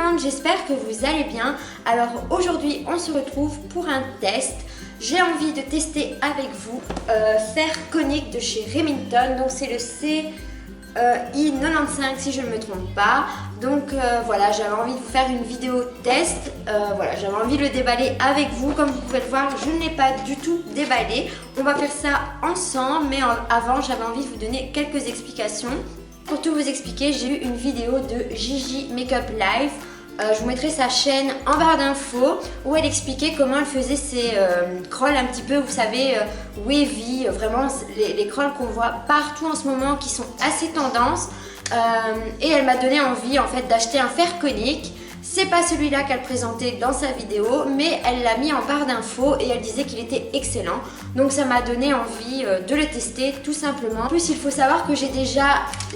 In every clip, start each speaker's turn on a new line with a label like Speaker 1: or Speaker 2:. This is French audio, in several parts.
Speaker 1: monde, j'espère que vous allez bien. Alors aujourd'hui on se retrouve pour un test. J'ai envie de tester avec vous fer conique de chez Remington. Donc c'est le I95 si je ne me trompe pas. Donc voilà, j'avais envie de vous faire une vidéo test. Voilà, j'avais envie de le déballer avec vous. Comme vous pouvez le voir, je ne l'ai pas du tout déballé. On va faire ça ensemble, mais avant j'avais envie de vous donner quelques explications. Pour tout vous expliquer, j'ai eu une vidéo de Gigi Makeup Live. Je vous mettrai sa chaîne en barre d'infos où elle expliquait comment elle faisait ses crawls un petit peu, vous savez, wavy, vraiment les crawls qu'on voit partout en ce moment qui sont assez tendance. Et elle m'a donné envie en fait d'acheter un fer conique. C'est pas celui-là qu'elle présentait dans sa vidéo, mais elle l'a mis en barre d'infos et elle disait qu'il était excellent. Donc ça m'a donné envie de le tester tout simplement. En plus, il faut savoir que j'ai déjà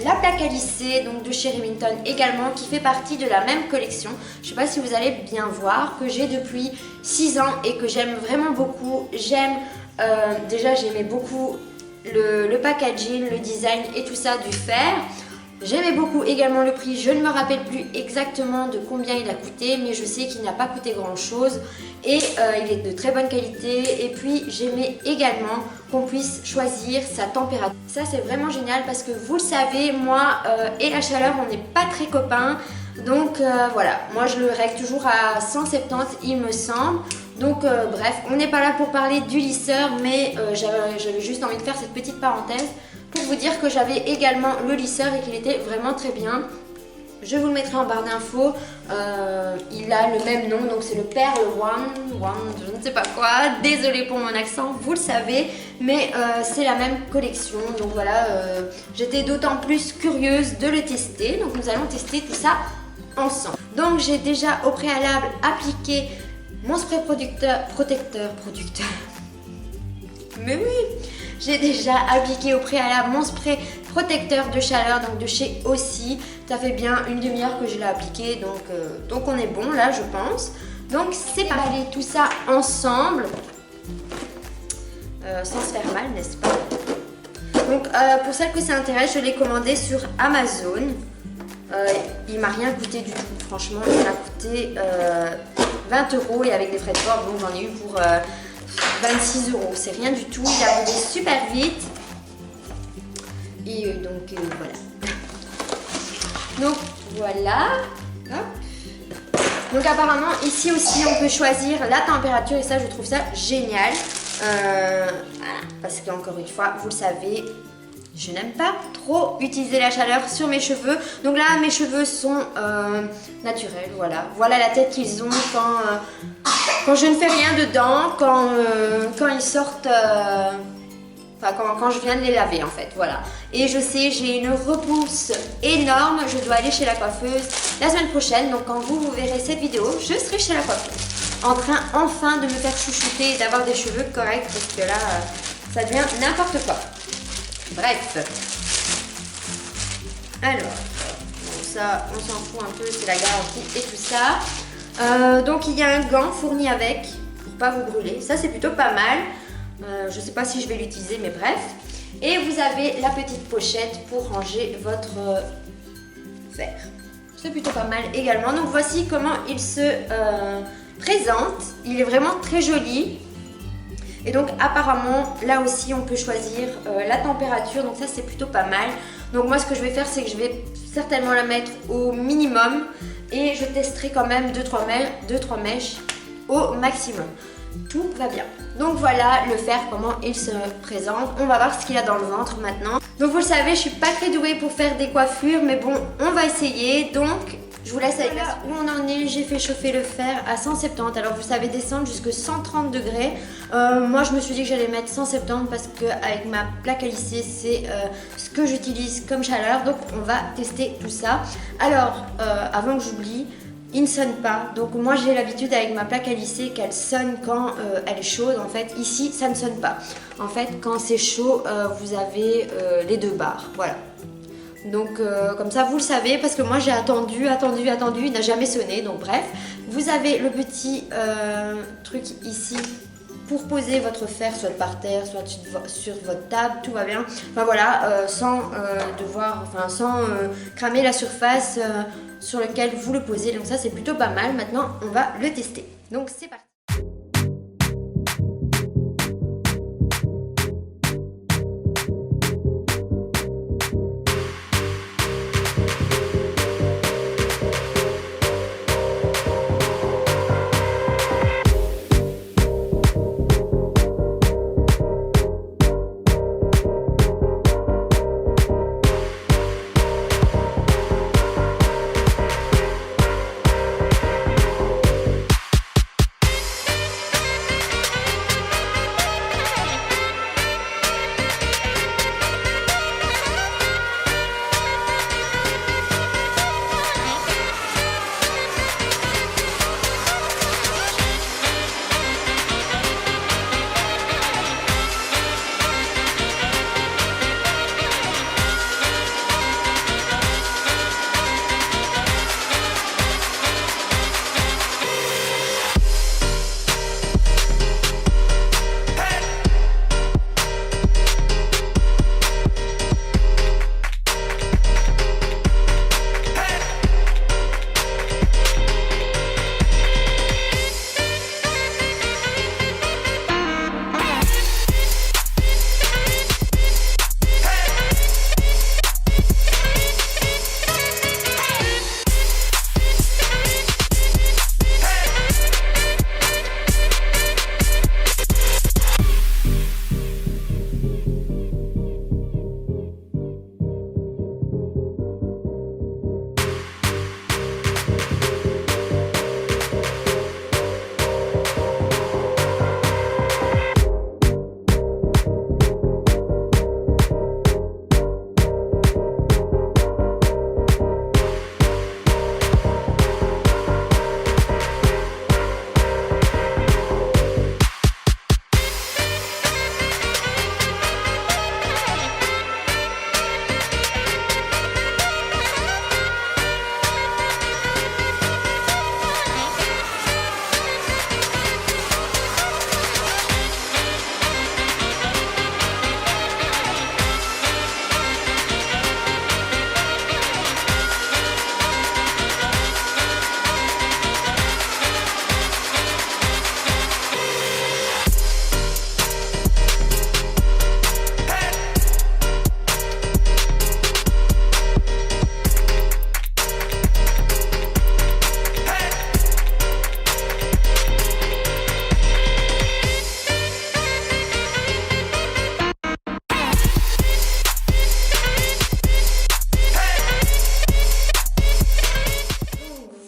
Speaker 1: la plaque à lisser, donc de chez Remington également, qui fait partie de la même collection. Je sais pas si vous allez bien voir, que j'ai depuis 6 ans et que j'aime vraiment beaucoup. J'aime, déjà j'aimais beaucoup le packaging, le design et tout ça du fer. J'aimais beaucoup également le prix, je ne me rappelle plus exactement de combien il a coûté, mais je sais qu'il n'a pas coûté grand chose et il est de très bonne qualité. Et puis j'aimais également qu'on puisse choisir sa température. Ça c'est vraiment génial parce que vous le savez, moi et la chaleur on n'est pas très copains. Donc voilà, moi je le règle toujours à 170 il me semble. Donc bref, on n'est pas là pour parler du lisseur, mais j'avais juste envie de faire cette petite parenthèse pour vous dire que j'avais également le lisseur et qu'il était vraiment très bien. Je vous le mettrai en barre d'infos. Il a le même nom, donc c'est le Pearl One, je ne sais pas quoi. Désolée pour mon accent, vous le savez, mais c'est la même collection. Donc voilà, j'étais d'autant plus curieuse de le tester. Donc nous allons tester tout ça ensemble. Donc j'ai déjà au préalable appliqué mon spray protecteur. Mais oui, j'ai déjà appliqué au préalable mon spray protecteur de chaleur, donc de chez Aussie. Ça fait bien une demi-heure que je l'ai appliqué, donc on est bon là je pense. Donc c'est parti, tout ça ensemble, sans se faire mal, n'est-ce pas? Donc pour celles que ça intéresse, je l'ai commandé sur Amazon. Il m'a rien coûté du tout, franchement il m'a coûté 20 € et avec des frais de port, donc j'en ai eu pour 26 €, c'est rien du tout, il est arrivé super vite. Et donc voilà. Donc voilà. Hop. Donc apparemment ici aussi on peut choisir la température et ça je trouve ça génial. Voilà, parce qu'encore une fois, vous le savez, je n'aime pas trop utiliser la chaleur sur mes cheveux. Donc là mes cheveux sont naturels, voilà. Voilà la tête qu'ils ont quand je ne fais rien dedans, quand ils sortent, enfin quand je viens de les laver en fait, voilà. Et je sais, j'ai une repousse énorme, je dois aller chez la coiffeuse la semaine prochaine. Donc quand vous verrez cette vidéo, je serai chez la coiffeuse, en train enfin de me faire chouchouter et d'avoir des cheveux corrects, parce que là, ça devient n'importe quoi. Bref. Alors, bon, ça, on s'en fout un peu, c'est la garantie et tout ça. Donc il y a un gant fourni avec pour pas vous brûler, ça c'est plutôt pas mal. Je sais pas si je vais l'utiliser, mais bref. Et vous avez la petite pochette pour ranger votre fer, c'est plutôt pas mal également. Donc voici comment il se présente, il est vraiment très joli. Et donc apparemment là aussi on peut choisir la température, donc ça c'est plutôt pas mal. Donc moi ce que je vais faire, c'est que je vais certainement la mettre au minimum et je testerai quand même 2-3 mèches au maximum. Tout va bien. Donc voilà le fer, comment il se présente. On va voir ce qu'il a dans le ventre maintenant. Donc vous le savez, je suis pas très douée pour faire des coiffures, mais bon, on va essayer. Donc je vous laisse avec là où on en est. J'ai fait chauffer le fer à 170. Alors vous savez descendre jusqu'à 130 degrés. Moi je me suis dit que j'allais mettre 170 parce que avec ma plaque à lisser, c'est ce que j'utilise comme chaleur. Donc on va tester tout ça. Alors avant que j'oublie, il ne sonne pas. Donc moi j'ai l'habitude avec ma plaque à lisser qu'elle sonne quand elle est chaude. En fait ici ça ne sonne pas. En fait quand c'est chaud, vous avez les 2 barres. Voilà. Donc comme ça vous le savez, parce que moi j'ai attendu, il n'a jamais sonné. Donc bref, vous avez le petit truc ici pour poser votre fer soit par terre, soit sur votre table, tout va bien. Enfin voilà, sans cramer la surface sur laquelle vous le posez. Donc ça c'est plutôt pas mal. Maintenant on va le tester. Donc c'est parti.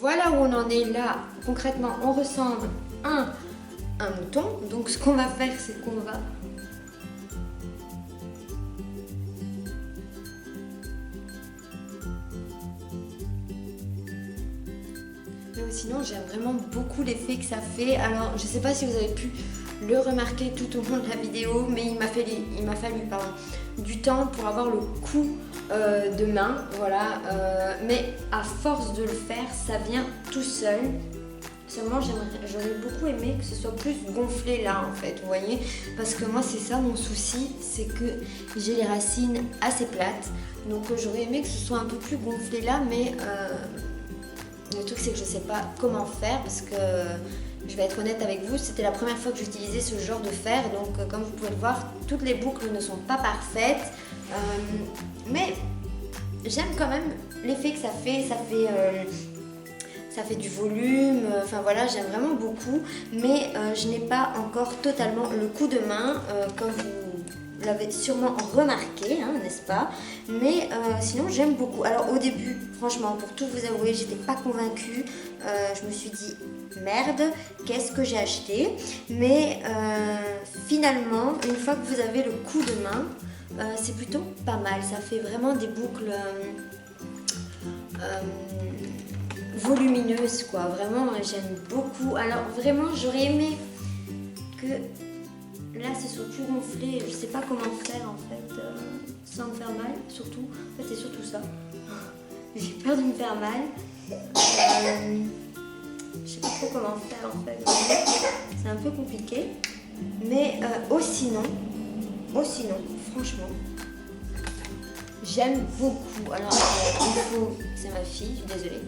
Speaker 1: Voilà où on en est là. Concrètement, on ressemble à un mouton. Donc ce qu'on va faire, c'est qu'on va... Mais sinon, j'aime vraiment beaucoup l'effet que ça fait. Alors, je ne sais pas si vous avez pu le remarquer tout au long de la vidéo, mais il m'a fallu du temps pour avoir le coup de main, voilà. Mais à force de le faire, ça vient tout seul. Seulement, j'aurais beaucoup aimé que ce soit plus gonflé là, en fait, vous voyez. Parce que moi, c'est ça mon souci, c'est que j'ai les racines assez plates. Donc, j'aurais aimé que ce soit un peu plus gonflé là, mais le truc, c'est que je ne sais pas comment faire parce que... Je vais être honnête avec vous, c'était la première fois que j'utilisais ce genre de fer, donc comme vous pouvez le voir, toutes les boucles ne sont pas parfaites, mais j'aime quand même l'effet que ça fait du volume, enfin voilà, j'aime vraiment beaucoup, mais je n'ai pas encore totalement le coup de main, comme vous l'avez sûrement remarqué, hein, n'est-ce pas? Mais sinon j'aime beaucoup. Alors au début, franchement, pour tout vous avouer, j'étais pas convaincue, je me suis dit merde, qu'est-ce que j'ai acheté? Mais finalement, une fois que vous avez le coup de main, c'est plutôt pas mal. Ça fait vraiment des boucles volumineuses, quoi. Vraiment, j'aime beaucoup. Alors vraiment, j'aurais aimé que là, ce soit plus gonflé. Je sais pas comment faire en fait, sans me faire mal. Surtout, en fait, c'est surtout ça. J'ai peur de me faire mal. Je sais pas trop comment faire en fait. C'est un peu compliqué. Mais sinon, franchement, j'aime beaucoup. Alors, c'est ma fille, je suis désolée.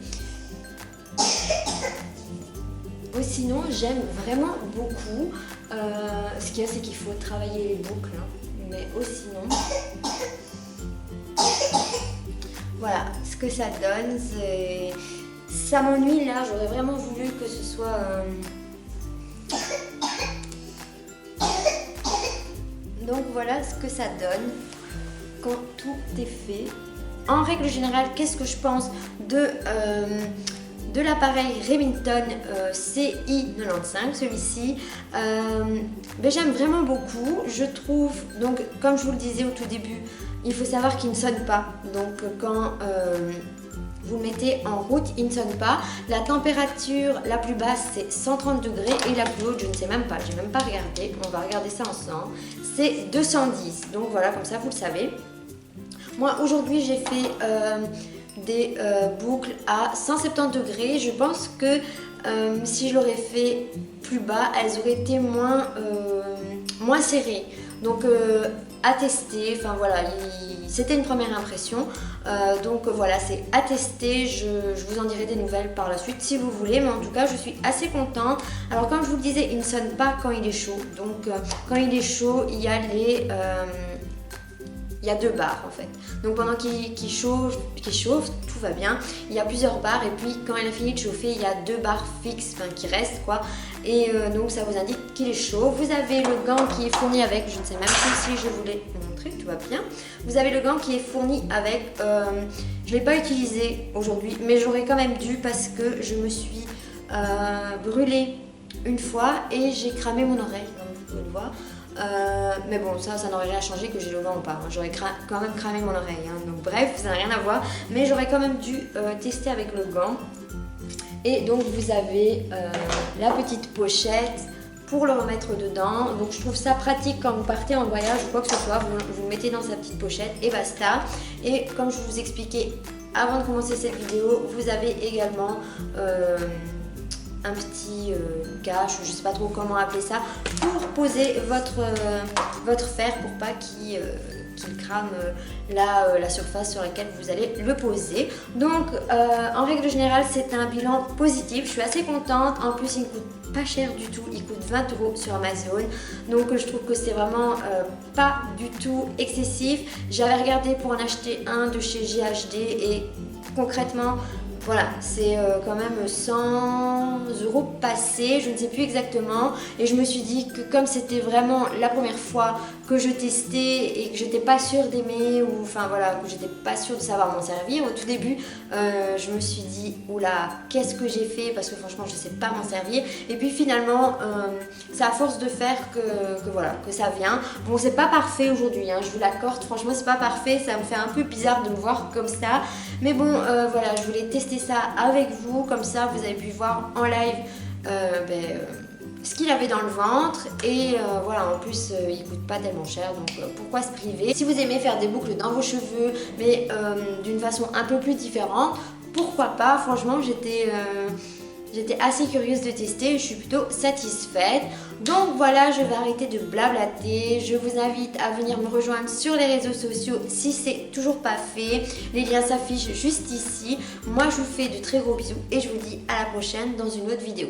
Speaker 1: Sinon, j'aime vraiment beaucoup. Ce qu'il y a, c'est qu'il faut travailler les boucles. Hein. Mais sinon, voilà ce que ça donne. Ça m'ennuie là. J'aurais vraiment voulu que ce soit. Donc voilà ce que ça donne quand tout est fait. En règle générale, qu'est-ce que je pense de l'appareil Remington CI95, celui-ci. J'aime vraiment beaucoup. Je trouve, donc comme je vous le disais au tout début, il faut savoir qu'il ne sonne pas. Donc quand vous le mettez en route, il ne sonne pas. La température la plus basse, c'est 130 degrés et la plus haute, je ne sais même pas, j'ai même pas regardé. On va regarder ça ensemble. C'est 210. Donc voilà, comme ça vous le savez. Moi aujourd'hui, j'ai fait des boucles à 170 degrés. Je pense que si je l'aurais fait plus bas, elles auraient été moins serrées. Donc à tester, enfin voilà, c'était une première impression. Donc voilà, c'est à tester. Je vous en dirai des nouvelles par la suite si vous voulez, mais en tout cas je suis assez contente. Alors comme je vous le disais, il ne sonne pas quand il est chaud. Donc quand il est chaud, il y a il y a 2 barres en fait. Donc pendant qu'il chauffe, tout va bien. Il y a plusieurs barres et puis quand il a fini de chauffer, il y a 2 barres fixes, enfin qui restent quoi. Et donc ça vous indique qu'il est chaud. Vous avez le gant qui est fourni avec, je ne sais même plus si je voulais vous montrer, tout va bien. Vous avez le gant qui est fourni avec, je ne l'ai pas utilisé aujourd'hui, mais j'aurais quand même dû parce que je me suis brûlée une fois et j'ai cramé mon oreille, comme vous pouvez le voir. Mais bon, ça n'aurait rien changé que j'ai le gant ou pas. Hein. J'aurais quand même cramé mon oreille. Hein. Donc bref, ça n'a rien à voir. Mais j'aurais quand même dû tester avec le gant. Et donc vous avez la petite pochette pour le remettre dedans. Donc je trouve ça pratique quand vous partez en voyage ou quoi que ce soit. Vous le mettez dans sa petite pochette et basta. Et comme je vous expliquais avant de commencer cette vidéo, vous avez également un petit cache, je ne sais pas trop comment appeler ça, pour poser votre fer pour pas qu'il crame la surface sur laquelle vous allez le poser. Donc en règle générale, c'est un bilan positif. Je suis assez contente. En plus, il ne coûte pas cher du tout. Il coûte 20 € sur Amazon. Donc je trouve que c'est vraiment pas du tout excessif. J'avais regardé pour en acheter un de chez GHD et concrètement, voilà, c'est quand même 100 € passés, je ne sais plus exactement. Et je me suis dit que comme c'était vraiment la première fois que je testais et que j'étais pas sûre d'aimer, ou enfin voilà, que j'étais pas sûre de savoir m'en servir au tout début, je me suis dit oula, qu'est-ce que j'ai fait, parce que franchement je sais pas m'en servir. Et puis finalement, c'est à force de faire que voilà, que ça vient. Bon, c'est pas parfait aujourd'hui, hein, je vous l'accorde, franchement c'est pas parfait, ça me fait un peu bizarre de me voir comme ça. Mais bon, voilà, je voulais tester ça avec vous, comme ça vous avez pu voir en live ce qu'il avait dans le ventre. Et voilà, en plus il coûte pas tellement cher, donc pourquoi se priver. Si vous aimez faire des boucles dans vos cheveux mais d'une façon un peu plus différente, pourquoi pas. Franchement j'étais assez curieuse de tester et je suis plutôt satisfaite. Donc voilà, je vais arrêter de blablater. Je vous invite à venir me rejoindre sur les réseaux sociaux si c'est toujours pas fait. Les liens s'affichent juste ici. Moi je vous fais de très gros bisous et je vous dis à la prochaine dans une autre vidéo.